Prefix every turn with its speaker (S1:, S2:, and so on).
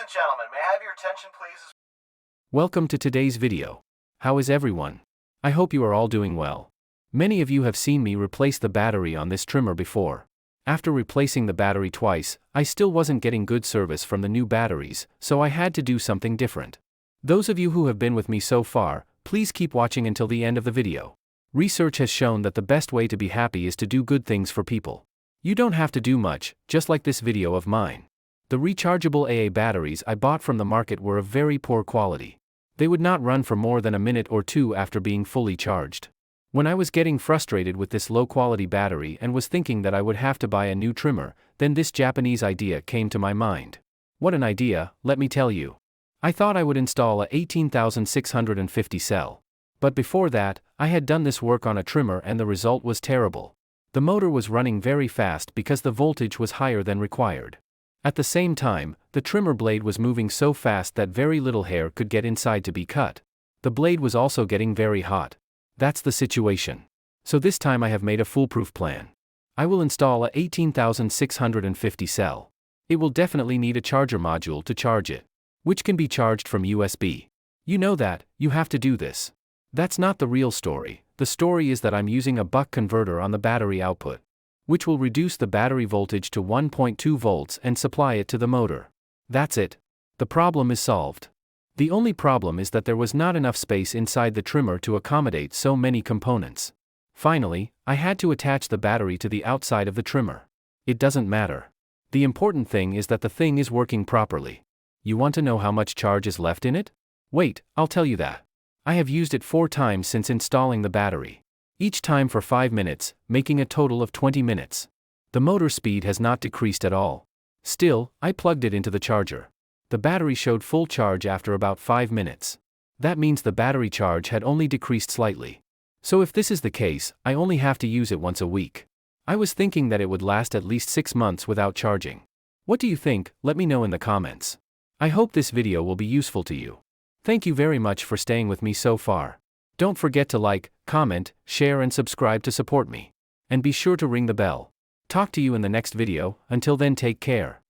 S1: and gentlemen, may I have your attention please?
S2: Welcome to today's video. How is everyone? I hope you are all doing well. Many of you have seen me replace the battery on this trimmer before. After replacing the battery twice, I still wasn't getting good service from the new batteries, so I had to do something different. Those of you who have been with me so far, please keep watching until the end of the video. Research has shown that the best way to be happy is to do good things for people. You don't have to do much, just like this video of mine. The rechargeable AA batteries I bought from the market were of very poor quality. They would not run for more than a minute or two after being fully charged. When I was getting frustrated with this low-quality battery and was thinking that I would have to buy a new trimmer, then this Japanese idea came to my mind. What an idea, let me tell you. I thought I would install a 18,650 cell. But before that, I had done this work on a trimmer and the result was terrible. The motor was running very fast because the voltage was higher than required. At the same time, the trimmer blade was moving so fast that very little hair could get inside to be cut. The blade was also getting very hot. That's the situation. So this time I have made a foolproof plan. I will install a 18,650 cell. It will definitely need a charger module to charge it, which can be charged from USB. You know that, you have to do this. That's not the real story. The story is that I'm using a buck converter on the battery output, which will reduce the battery voltage to 1.2 volts and supply it to the motor. That's it. The problem is solved. The only problem is that there was not enough space inside the trimmer to accommodate so many components. Finally, I had to attach the battery to the outside of the trimmer. It doesn't matter. The important thing is that the thing is working properly. You want to know how much charge is left in it? Wait, I'll tell you that. I have used it 4 times since installing the battery. Each time for 5 minutes, making a total of 20 minutes. The motor speed has not decreased at all. Still, I plugged it into the charger. The battery showed full charge after about 5 minutes. That means the battery charge had only decreased slightly. So if this is the case, I only have to use it once a week. I was thinking that it would last at least 6 months without charging. What do you think? Let me know in the comments. I hope this video will be useful to you. Thank you very much for staying with me so far. Don't forget to like, comment, share and subscribe to support me. And be sure to ring the bell. Talk to you in the next video. Until then, take care.